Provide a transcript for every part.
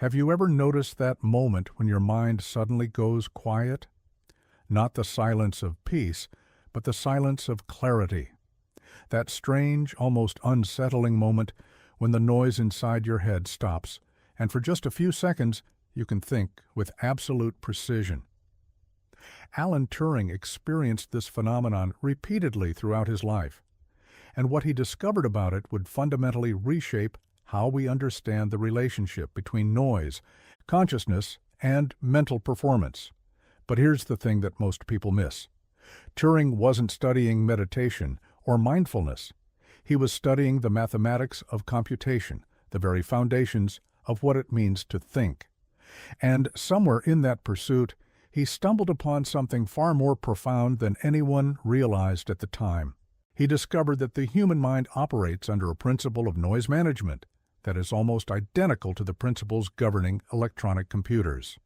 Have you ever noticed that moment when your mind suddenly goes quiet? Not the silence of peace, but the silence of clarity. That strange, almost unsettling moment when the noise inside your head stops, and for just a few seconds you can think with absolute precision. Alan Turing experienced this phenomenon repeatedly throughout his life, and what he discovered about it would fundamentally reshape how we understand the relationship between noise, consciousness, and mental performance. But here's the thing that most people miss. Turing wasn't studying meditation or mindfulness. He was studying the mathematics of computation, the very foundations of what it means to think. And somewhere in that pursuit, he stumbled upon something far more profound than anyone realized at the time. He discovered that the human mind operates under a principle of noise management that is almost identical to the principles governing electronic computers.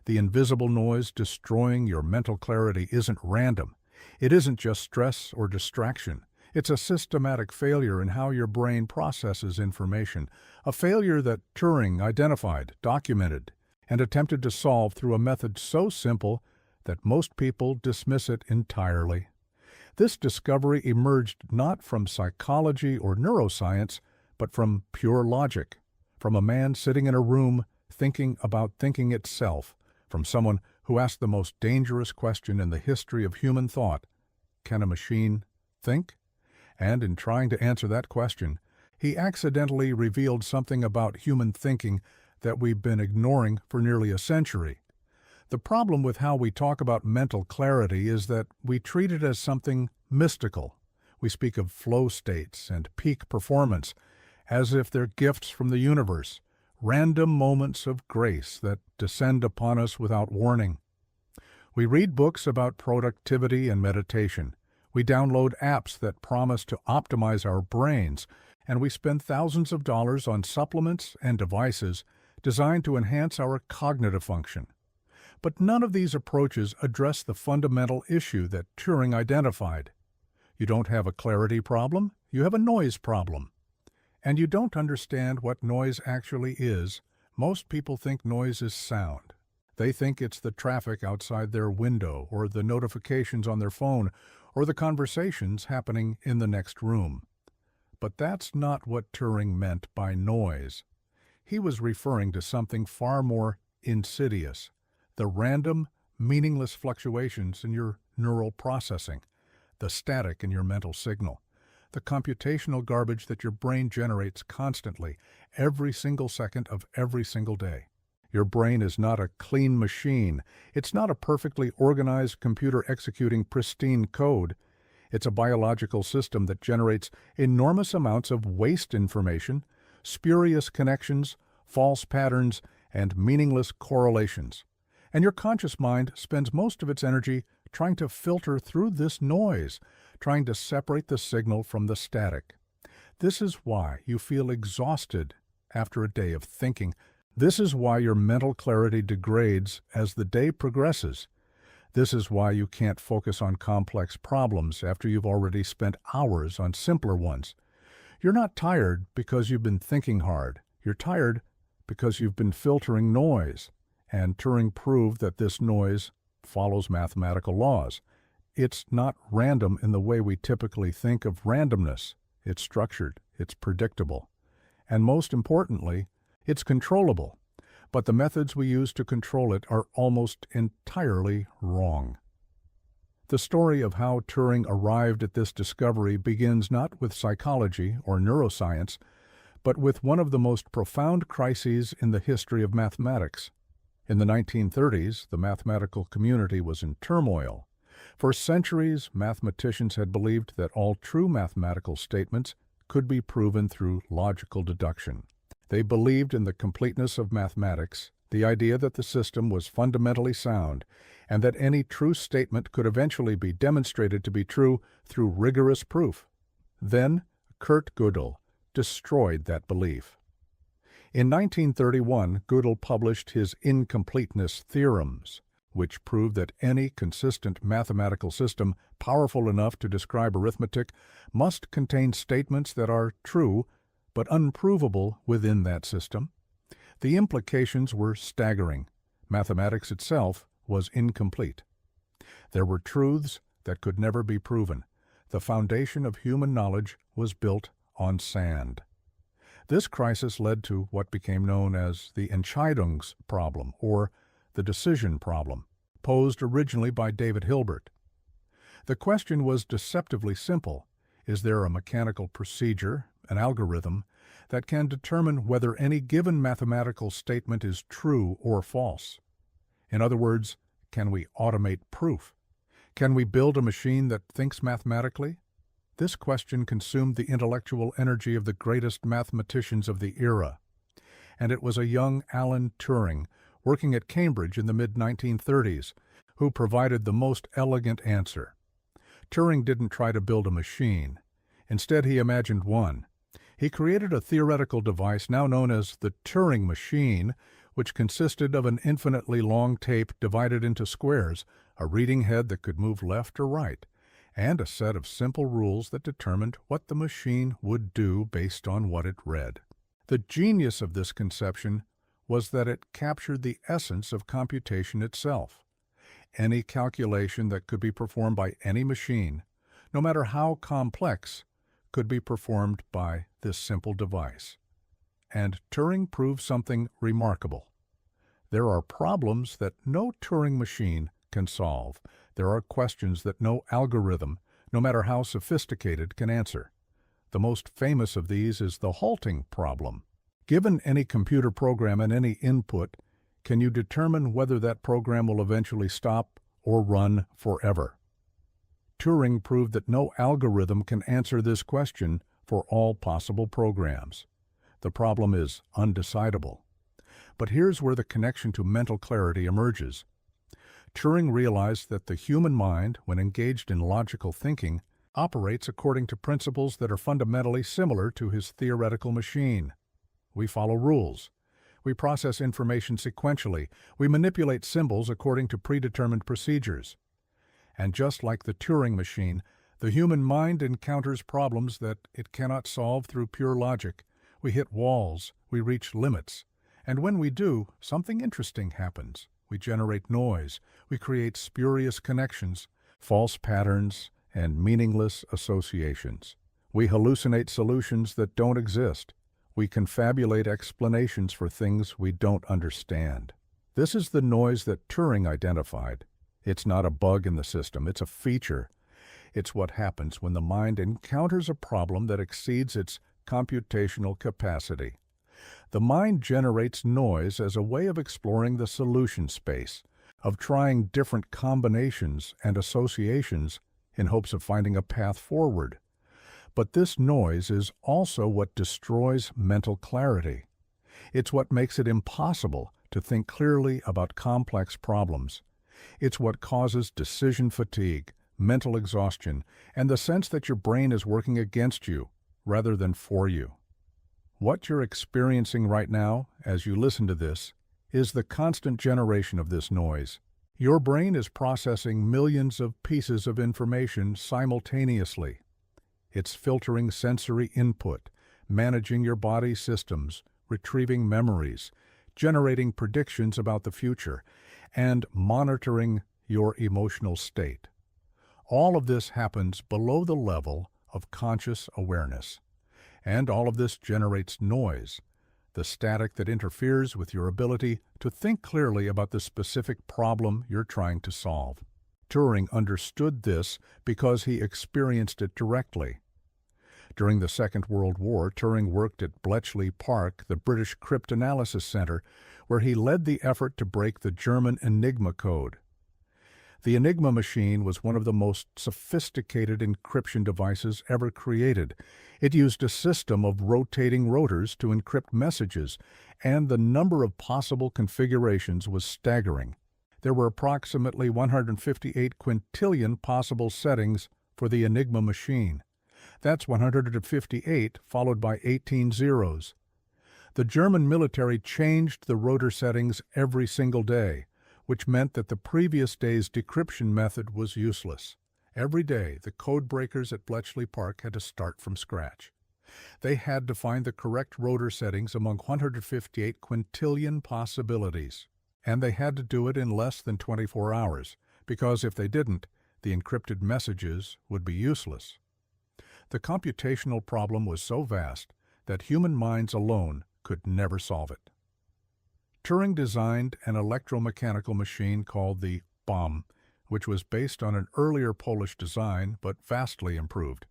The invisible noise destroying your mental clarity isn't random. It isn't just stress or distraction. It's a systematic failure in how your brain processes information, a failure that Turing identified, documented, and attempted to solve through a method so simple that most people dismiss it entirely. This discovery emerged not from psychology or neuroscience, but from pure logic, from a man sitting in a room thinking about thinking itself, from someone who asked the most dangerous question in the history of human thought: can a machine think? And in trying to answer that question, he accidentally revealed something about human thinking that we've been ignoring for nearly a century. The problem with how we talk about mental clarity is that we treat it as something mystical. We speak of flow states and peak performance as if they're gifts from the universe, random moments of grace that descend upon us without warning. We read books about productivity and meditation. We download apps that promise to optimize our brains, and we spend thousands of dollars on supplements and devices designed to enhance our cognitive function. But none of these approaches address the fundamental issue that Turing identified. You don't have a clarity problem, you have a noise problem. And you don't understand what noise actually is. Most people think noise is sound. They think it's the traffic outside their window, or the notifications on their phone, or the conversations happening in the next room. But that's not what Turing meant by noise. He was referring to something far more insidious: the random, meaningless fluctuations in your neural processing, the static in your mental signal, the computational garbage that your brain generates constantly, every single second of every single day. Your brain is not a clean machine. It's not a perfectly organized computer executing pristine code. It's a biological system that generates enormous amounts of waste information, spurious connections, false patterns, and meaningless correlations. And your conscious mind spends most of its energy trying to filter through this noise, trying to separate the signal from the static. This is why you feel exhausted after a day of thinking. This is why your mental clarity degrades as the day progresses. This is why you can't focus on complex problems after you've already spent hours on simpler ones. You're not tired because you've been thinking hard. You're tired because you've been filtering noise. And Turing proved that this noise follows mathematical laws. It's not random in the way we typically think of randomness. It's structured, it's predictable, and most importantly, it's controllable. But the methods we use to control it are almost entirely wrong. The story of how Turing arrived at this discovery begins not with psychology or neuroscience, but with one of the most profound crises in the history of mathematics. In the 1930s, the mathematical community was in turmoil. For centuries, mathematicians had believed that all true mathematical statements could be proven through logical deduction. They believed in the completeness of mathematics, the idea that the system was fundamentally sound, and that any true statement could eventually be demonstrated to be true through rigorous proof. Then, Kurt Gödel destroyed that belief. In 1931, Gödel published his incompleteness theorems, which proved that any consistent mathematical system powerful enough to describe arithmetic must contain statements that are true but unprovable within that system. The implications were staggering. Mathematics itself was incomplete. There were truths that could never be proven. The foundation of human knowledge was built on sand. This crisis led to what became known as the Entscheidungs problem, or the decision problem, posed originally by David Hilbert. The question was deceptively simple. Is there a mechanical procedure, an algorithm, that can determine whether any given mathematical statement is true or false? In other words, can we automate proof? Can we build a machine that thinks mathematically? This question consumed the intellectual energy of the greatest mathematicians of the era, and it was a young Alan Turing, working at Cambridge in the mid-1930s, who provided the most elegant answer. Turing didn't try to build a machine. Instead, he imagined one. He created a theoretical device now known as the Turing machine, which consisted of an infinitely long tape divided into squares, a reading head that could move left or right, and a set of simple rules that determined what the machine would do based on what it read. The genius of this conception was that it captured the essence of computation itself. Any calculation that could be performed by any machine, no matter how complex, could be performed by this simple device. And Turing proved something remarkable. There are problems that no Turing machine can solve. There are questions that no algorithm, no matter how sophisticated, can answer. The most famous of these is the halting problem. Given any computer program and any input, can you determine whether that program will eventually stop or run forever? Turing proved that no algorithm can answer this question for all possible programs. The problem is undecidable. But here's where the connection to mental clarity emerges. Turing realized that the human mind, when engaged in logical thinking, operates according to principles that are fundamentally similar to his theoretical machine. We follow rules. We process information sequentially. We manipulate symbols according to predetermined procedures. And just like the Turing machine, the human mind encounters problems that it cannot solve through pure logic. We hit walls, we reach limits, and when we do, something interesting happens. We generate noise, we create spurious connections, false patterns, and meaningless associations. We hallucinate solutions that don't exist. We confabulate explanations for things we don't understand. This is the noise that Turing identified. It's not a bug in the system, it's a feature. It's what happens when the mind encounters a problem that exceeds its computational capacity. The mind generates noise as a way of exploring the solution space, of trying different combinations and associations in hopes of finding a path forward. But this noise is also what destroys mental clarity. It's what makes it impossible to think clearly about complex problems. It's what causes decision fatigue, mental exhaustion, and the sense that your brain is working against you rather than for you. What you're experiencing right now, as you listen to this, is the constant generation of this noise. Your brain is processing millions of pieces of information simultaneously. It's filtering sensory input, managing your body systems, retrieving memories, generating predictions about the future, and monitoring your emotional state. All of this happens below the level of conscious awareness. And all of this generates noise, the static that interferes with your ability to think clearly about the specific problem you're trying to solve. Turing understood this because he experienced it directly. During the Second World War, Turing worked at Bletchley Park, the British Cryptanalysis Center, where he led the effort to break the German Enigma code. The Enigma machine was one of the most sophisticated encryption devices ever created. It used a system of rotating rotors to encrypt messages, and the number of possible configurations was staggering. There were approximately 158 quintillion possible settings for the Enigma machine. That's 158 followed by 18 zeros. The German military changed the rotor settings every single day, which meant that the previous day's decryption method was useless. Every day, the code breakers at Bletchley Park had to start from scratch. They had to find the correct rotor settings among 158 quintillion possibilities. And they had to do it in less than 24 hours, because if they didn't, the encrypted messages would be useless. The computational problem was so vast that human minds alone could never solve it. Turing designed an electromechanical machine called the bomb, which was based on an earlier Polish design but vastly improved.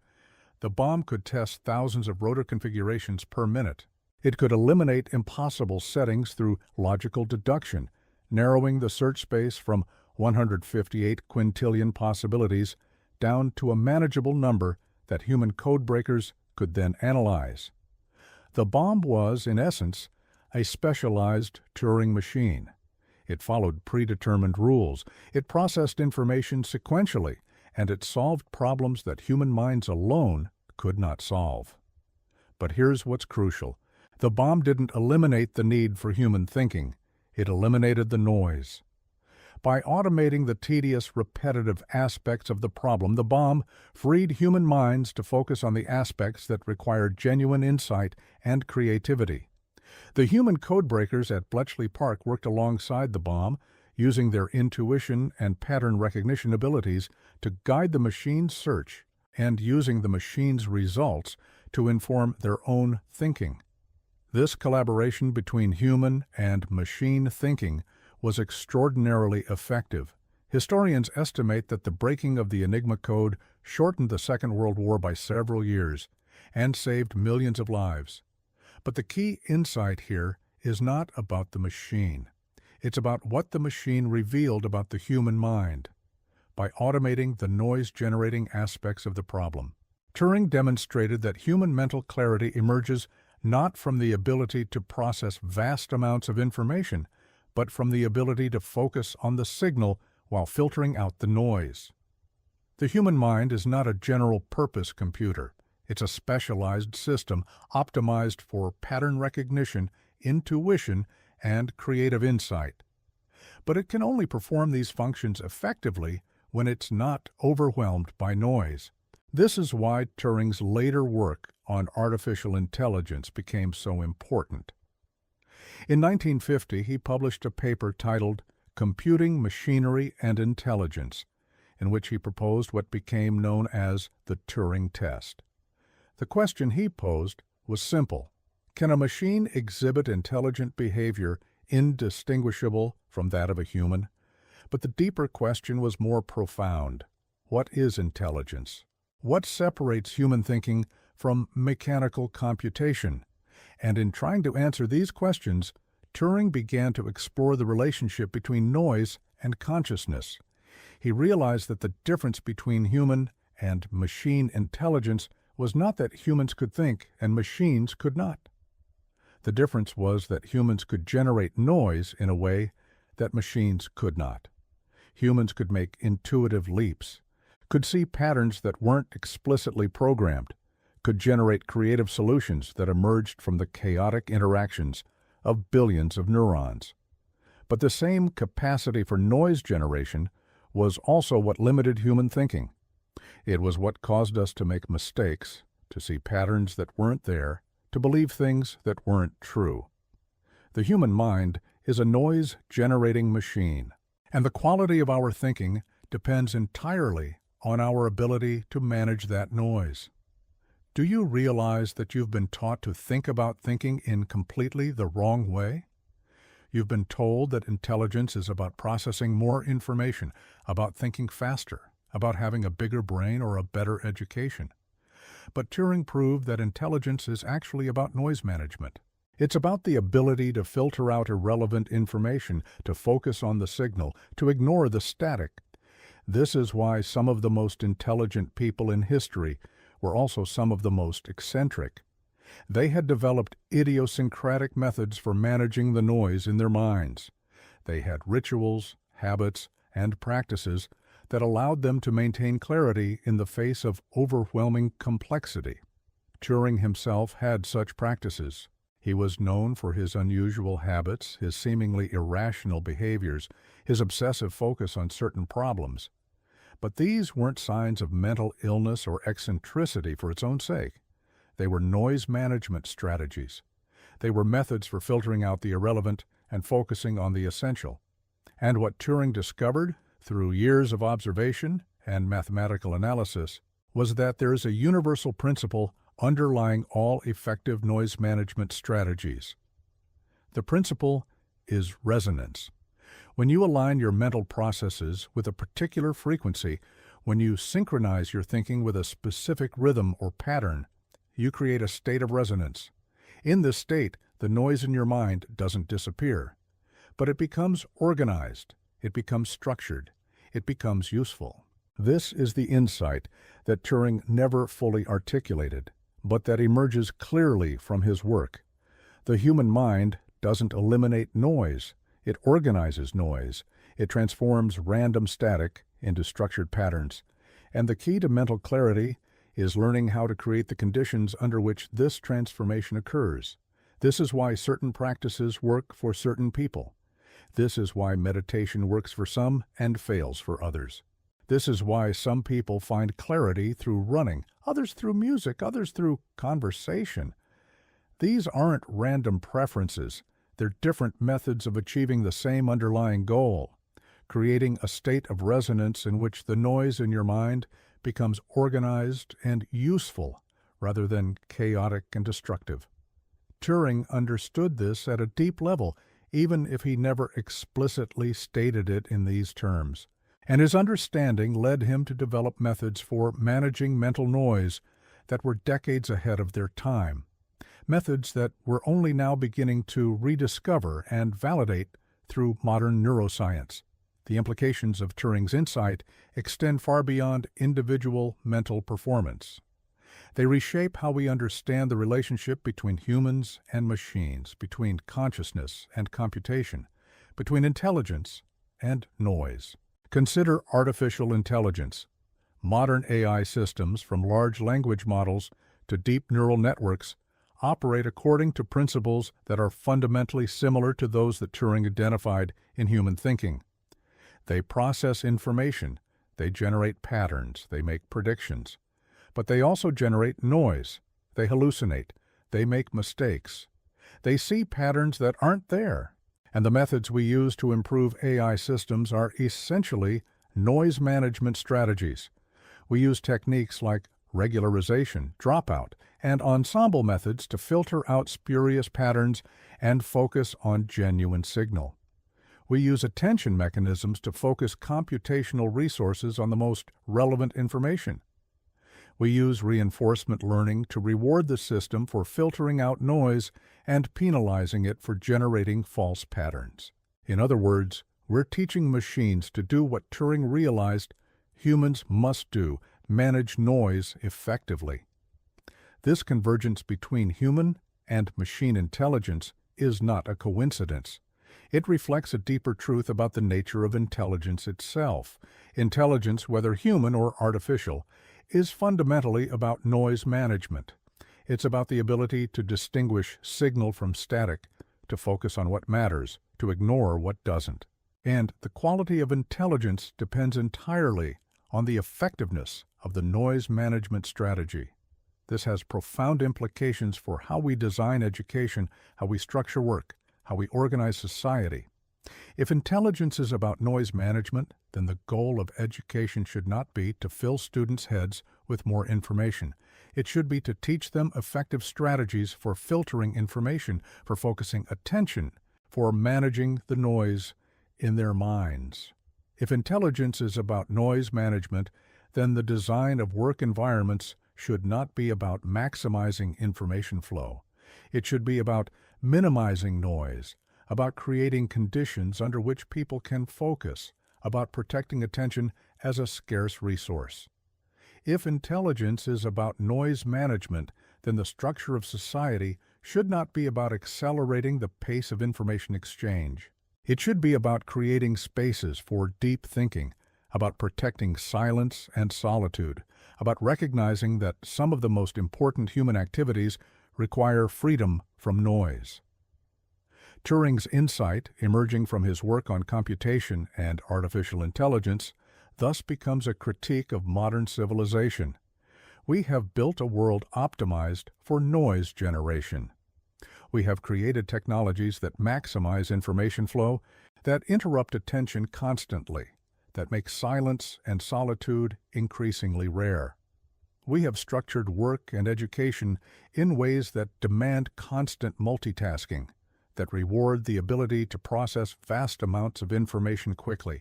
The bomb could test thousands of rotor configurations per minute. It could eliminate impossible settings through logical deduction, narrowing the search space from 158 quintillion possibilities down to a manageable number that human code breakers could then analyze. The bomb was, in essence, a specialized Turing machine. It followed predetermined rules, it processed information sequentially, and it solved problems that human minds alone could not solve. But here's what's crucial. The bomb didn't eliminate the need for human thinking. It eliminated the noise. By automating the tedious, repetitive aspects of the problem, the bomb freed human minds to focus on the aspects that required genuine insight and creativity. The human codebreakers at Bletchley Park worked alongside the bomb, using their intuition and pattern recognition abilities to guide the machine's search and using the machine's results to inform their own thinking. This collaboration between human and machine thinking was extraordinarily effective. Historians estimate that the breaking of the Enigma code shortened the Second World War by several years and saved millions of lives. But the key insight here is not about the machine. It's about what the machine revealed about the human mind. By automating the noise-generating aspects of the problem, Turing demonstrated that human mental clarity emerges not from the ability to process vast amounts of information, but from the ability to focus on the signal while filtering out the noise. The human mind is not a general-purpose computer. It's a specialized system optimized for pattern recognition, intuition, and creative insight. But it can only perform these functions effectively when it's not overwhelmed by noise. This is why Turing's later work on artificial intelligence became so important. In 1950, he published a paper titled Computing Machinery and Intelligence, in which he proposed what became known as the Turing test. The question he posed was simple. Can a machine exhibit intelligent behavior indistinguishable from that of a human? But the deeper question was more profound. What is intelligence? What separates human thinking from mechanical computation? And in trying to answer these questions, Turing began to explore the relationship between noise and consciousness. He realized that the difference between human and machine intelligence was not that humans could think and machines could not. The difference was that humans could generate noise in a way that machines could not. Humans could make intuitive leaps, could see patterns that weren't explicitly programmed, could generate creative solutions that emerged from the chaotic interactions of billions of neurons. But the same capacity for noise generation was also what limited human thinking. It was what caused us to make mistakes, to see patterns that weren't there, to believe things that weren't true. The human mind is a noise-generating machine, and the quality of our thinking depends entirely on our ability to manage that noise. Do you realize that you've been taught to think about thinking in completely the wrong way? You've been told that intelligence is about processing more information, about thinking faster, about having a bigger brain or a better education. But Turing proved that intelligence is actually about noise management. It's about the ability to filter out irrelevant information, to focus on the signal, to ignore the static. This is why some of the most intelligent people in history were also some of the most eccentric. They had developed idiosyncratic methods for managing the noise in their minds. They had rituals, habits, and practices that allowed them to maintain clarity in the face of overwhelming complexity. Turing himself had such practices. He was known for his unusual habits, his seemingly irrational behaviors, his obsessive focus on certain problems. But these weren't signs of mental illness or eccentricity for its own sake. They were noise management strategies. They were methods for filtering out the irrelevant and focusing on the essential. And what Turing discovered, through years of observation and mathematical analysis, was that there is a universal principle underlying all effective noise management strategies. The principle is resonance. When you align your mental processes with a particular frequency, when you synchronize your thinking with a specific rhythm or pattern, you create a state of resonance. In this state, the noise in your mind doesn't disappear, but it becomes organized, it becomes structured, it becomes useful. This is the insight that Turing never fully articulated, but that emerges clearly from his work. The human mind doesn't eliminate noise, it organizes noise. It transforms random static into structured patterns. And the key to mental clarity is learning how to create the conditions under which this transformation occurs. This is why certain practices work for certain people. This is why meditation works for some and fails for others. This is why some people find clarity through running, others through music, others through conversation. These aren't random preferences. They're different methods of achieving the same underlying goal, creating a state of resonance in which the noise in your mind becomes organized and useful rather than chaotic and destructive. Turing understood this at a deep level, even if he never explicitly stated it in these terms. And his understanding led him to develop methods for managing mental noise that were decades ahead of their time. Methods that we're only now beginning to rediscover and validate through modern neuroscience. The implications of Turing's insight extend far beyond individual mental performance. They reshape how we understand the relationship between humans and machines, between consciousness and computation, between intelligence and noise. Consider artificial intelligence. Modern AI systems, from large language models to deep neural networks, operate according to principles that are fundamentally similar to those that Turing identified in human thinking. They process information, they generate patterns, they make predictions. But they also generate noise, they hallucinate, they make mistakes. They see patterns that aren't there. And the methods we use to improve AI systems are essentially noise management strategies. We use techniques like regularization, dropout, and ensemble methods to filter out spurious patterns and focus on genuine signal. We use attention mechanisms to focus computational resources on the most relevant information. We use reinforcement learning to reward the system for filtering out noise and penalizing it for generating false patterns. In other words, we're teaching machines to do what Turing realized humans must do: manage noise effectively. This convergence between human and machine intelligence is not a coincidence. It reflects a deeper truth about the nature of intelligence itself. Intelligence, whether human or artificial, is fundamentally about noise management. It's about the ability to distinguish signal from static, to focus on what matters, to ignore what doesn't. And the quality of intelligence depends entirely on the effectiveness of the noise management strategy. This has profound implications for how we design education, how we structure work, how we organize society. If intelligence is about noise management, then the goal of education should not be to fill students' heads with more information. It should be to teach them effective strategies for filtering information, for focusing attention, for managing the noise in their minds. If intelligence is about noise management, then the design of work environments should not be about maximizing information flow. It should be about minimizing noise, about creating conditions under which people can focus, about protecting attention as a scarce resource. If intelligence is about noise management, then the structure of society should not be about accelerating the pace of information exchange. It should be about creating spaces for deep thinking, about protecting silence and solitude, about recognizing that some of the most important human activities require freedom from noise. Turing's insight, emerging from his work on computation and artificial intelligence, thus becomes a critique of modern civilization. We have built a world optimized for noise generation. We have created technologies that maximize information flow, that interrupt attention constantly, that make silence and solitude increasingly rare. We have structured work and education in ways that demand constant multitasking, that reward the ability to process vast amounts of information quickly,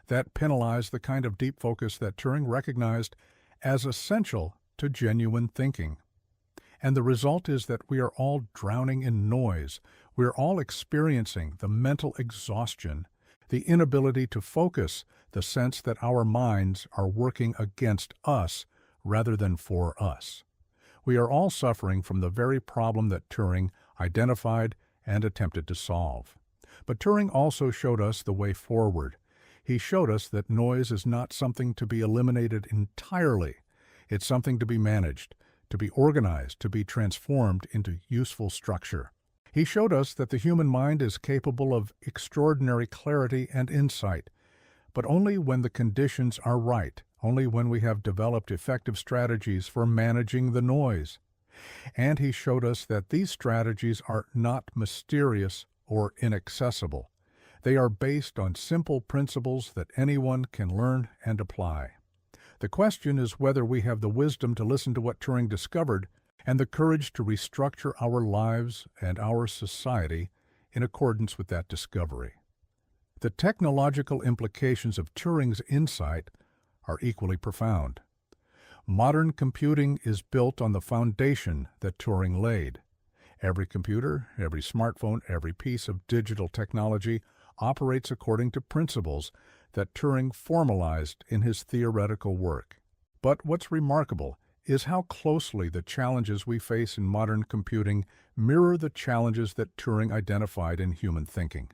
that penalize the kind of deep focus that Turing recognized as essential to genuine thinking. And the result is that we are all drowning in noise. We are all experiencing the mental exhaustion, the inability to focus, the sense that our minds are working against us rather than for us. We are all suffering from the very problem that Turing identified and attempted to solve. But Turing also showed us the way forward. He showed us that noise is not something to be eliminated entirely. It's something to be managed, to be organized, to be transformed into useful structure. He showed us that the human mind is capable of extraordinary clarity and insight, but only when the conditions are right, only when we have developed effective strategies for managing the noise. And he showed us that these strategies are not mysterious or inaccessible. They are based on simple principles that anyone can learn and apply. The question is whether we have the wisdom to listen to what Turing discovered and the courage to restructure our lives and our society in accordance with that discovery. The technological implications of Turing's insight are equally profound. Modern computing is built on the foundation that Turing laid. Every computer, every smartphone, every piece of digital technology operates according to principles that Turing formalized in his theoretical work. But what's remarkable is how closely the challenges we face in modern computing mirror the challenges that Turing identified in human thinking.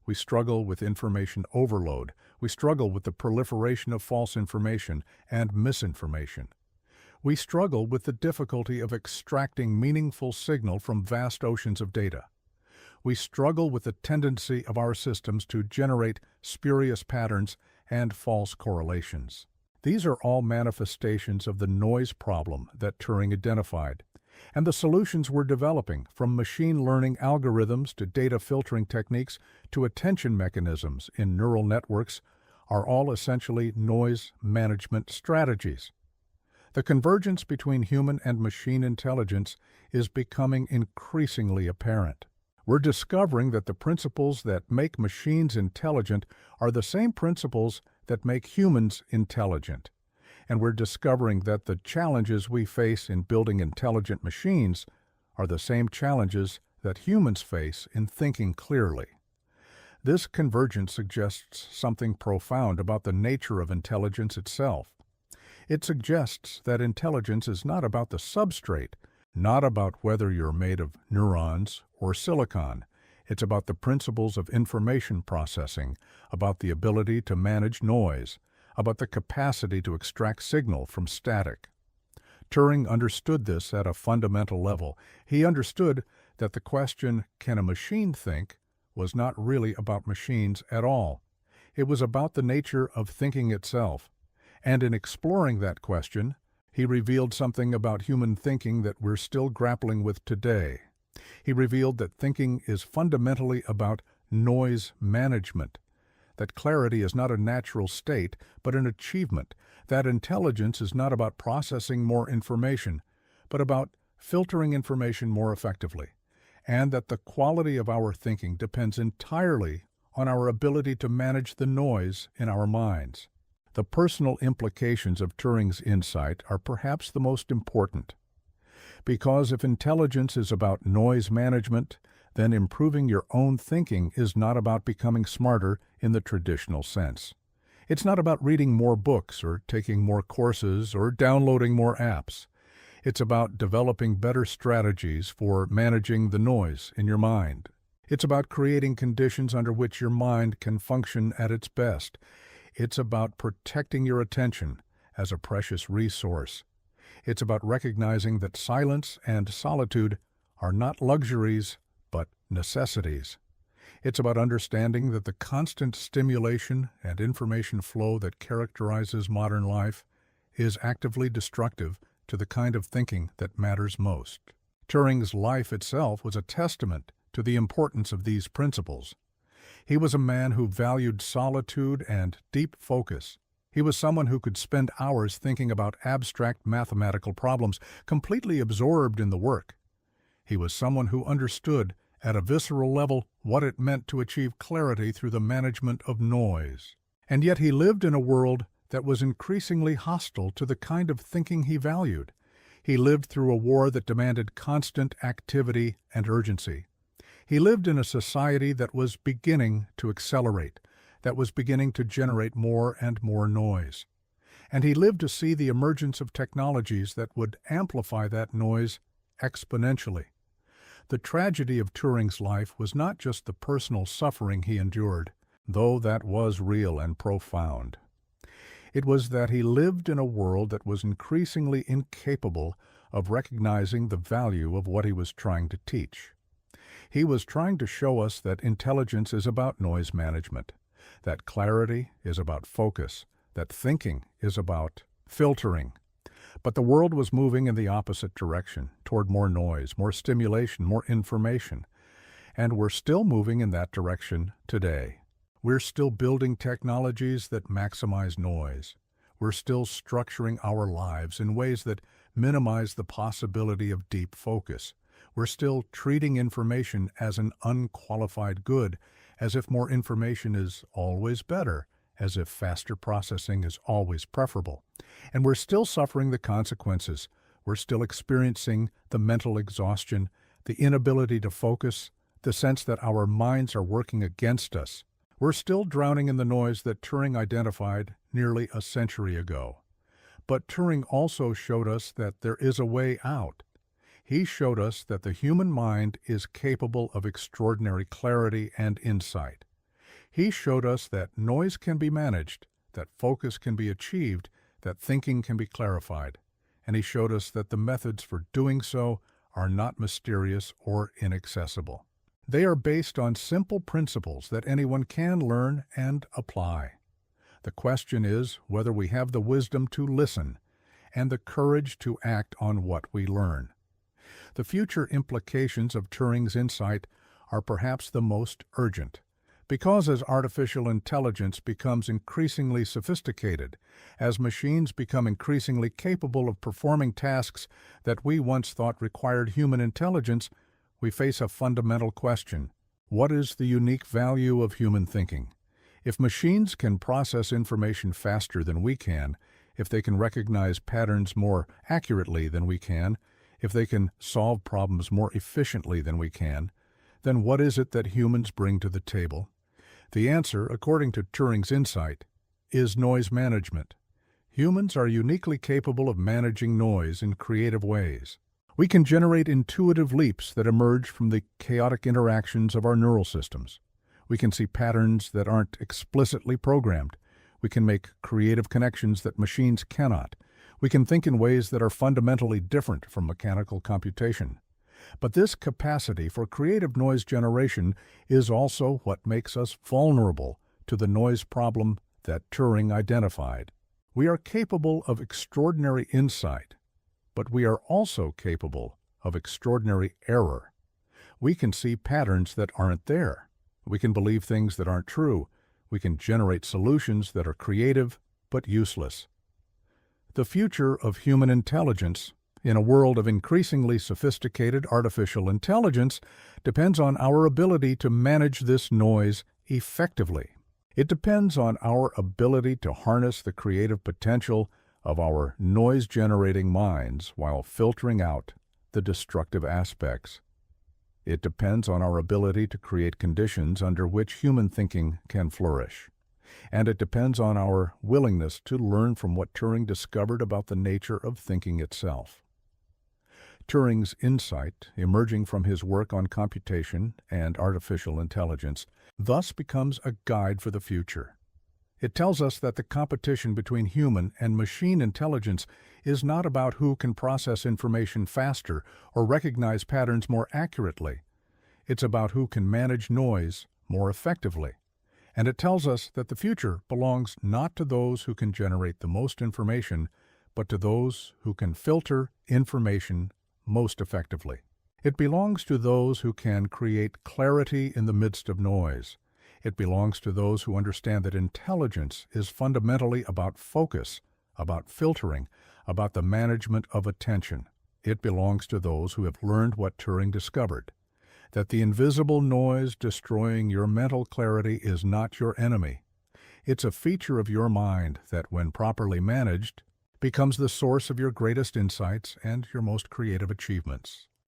We struggle with information overload. We struggle with the proliferation of false information and misinformation. We struggle with the difficulty of extracting meaningful signal from vast oceans of data. We struggle with the tendency of our systems to generate spurious patterns and false correlations. These are all manifestations of the noise problem that Turing identified, and the solutions we're developing, from machine learning algorithms to data filtering techniques to attention mechanisms in neural networks, are all essentially noise management strategies. The convergence between human and machine intelligence is becoming increasingly apparent. We're discovering that the principles that make machines intelligent are the same principles that make humans intelligent. And we're discovering that the challenges we face in building intelligent machines are the same challenges that humans face in thinking clearly. This convergence suggests something profound about the nature of intelligence itself. It suggests that intelligence is not about the substrate, not about whether you're made of neurons or silicon. It's about the principles of information processing, about the ability to manage noise, about the capacity to extract signal from static. Turing understood this at a fundamental level. He understood that the question, "Can a machine think?" was not really about machines at all. It was about the nature of thinking itself. And in exploring that question, he revealed something about human thinking that we're still grappling with today. He revealed that thinking is fundamentally about noise management, that clarity is not a natural state, but an achievement, that intelligence is not about processing more information, but about filtering information more effectively, and that the quality of our thinking depends entirely on our ability to manage the noise in our minds. The personal implications of Turing's insight are perhaps the most important. Because if intelligence is about noise management, then improving your own thinking is not about becoming smarter in the traditional sense. It's not about reading more books or taking more courses or downloading more apps. It's about developing better strategies for managing the noise in your mind. It's about creating conditions under which your mind can function at its best. It's about protecting your attention as a precious resource. It's about recognizing that silence and solitude are not luxuries, but necessities. It's about understanding that the constant stimulation and information flow that characterizes modern life is actively destructive to the kind of thinking that matters most. Turing's life itself was a testament to the importance of these principles. He was a man who valued solitude and deep focus. He was someone who could spend hours thinking about abstract mathematical problems, completely absorbed in the work. He was someone who understood, at a visceral level, what it meant to achieve clarity through the management of noise. And yet he lived in a world that was increasingly hostile to the kind of thinking he valued. He lived through a war that demanded constant activity and urgency. He lived in a society that was beginning to accelerate, that was beginning to generate more and more noise. And he lived to see the emergence of technologies that would amplify that noise exponentially. The tragedy of Turing's life was not just the personal suffering he endured, though that was real and profound. It was that he lived in a world that was increasingly incapable of recognizing the value of what he was trying to teach. He was trying to show us that intelligence is about noise management, that clarity is about focus, that thinking is about filtering. But the world was moving in the opposite direction, toward more noise, more stimulation, more information. And we're still moving in that direction today. We're still building technologies that maximize noise. We're still structuring our lives in ways that minimize the possibility of deep focus. We're still treating information as an unqualified good, as if more information is always better, as if faster processing is always preferable. And we're still suffering the consequences. We're still experiencing the mental exhaustion, the inability to focus, the sense that our minds are working against us. We're still drowning in the noise that Turing identified nearly a century ago. But Turing also showed us that there is a way out. He showed us that the human mind is capable of extraordinary clarity and insight. He showed us that noise can be managed, that focus can be achieved, that thinking can be clarified. And he showed us that the methods for doing so are not mysterious or inaccessible. They are based on simple principles that anyone can learn and apply. The question is whether we have the wisdom to listen and the courage to act on what we learn. The future implications of Turing's insight are perhaps the most urgent, because as artificial intelligence becomes increasingly sophisticated, as machines become increasingly capable of performing tasks that we once thought required human intelligence, we face a fundamental question. What is the unique value of human thinking? If machines can process information faster than we can, if they can recognize patterns more accurately than we can, if they can solve problems more efficiently than we can, then what is it that humans bring to the table? The answer, according to Turing's insight, is noise management. Humans are uniquely capable of managing noise in creative ways. We can generate intuitive leaps that emerge from the chaotic interactions of our neural systems. We can see patterns that aren't explicitly programmed. We can make creative connections that machines cannot. We can think in ways that are fundamentally different from mechanical computation. But this capacity for creative noise generation is also what makes us vulnerable to the noise problem that Turing identified. We are capable of extraordinary insight, but we are also capable of extraordinary error. We can see patterns that aren't there. We can believe things that aren't true. We can generate solutions that are creative but useless. The future of human intelligence, in a world of increasingly sophisticated artificial intelligence, depends on our ability to manage this noise effectively. It depends on our ability to harness the creative potential of our noise-generating minds while filtering out the destructive aspects. It depends on our ability to create conditions under which human thinking can flourish. And it depends on our willingness to learn from what Turing discovered about the nature of thinking itself. Turing's insight, emerging from his work on computation and artificial intelligence, thus becomes a guide for the future. It tells us that the competition between human and machine intelligence is not about who can process information faster or recognize patterns more accurately. It's about who can manage noise more effectively. And it tells us that the future belongs not to those who can generate the most information, but to those who can filter information most effectively. It belongs to those who can create clarity in the midst of noise. It belongs to those who understand that intelligence is fundamentally about focus, about filtering, about the management of attention. It belongs to those who have learned what Turing discovered, that the invisible noise destroying your mental clarity is not your enemy. It's a feature of your mind that, when properly managed, becomes the source of your greatest insights and your most creative achievements.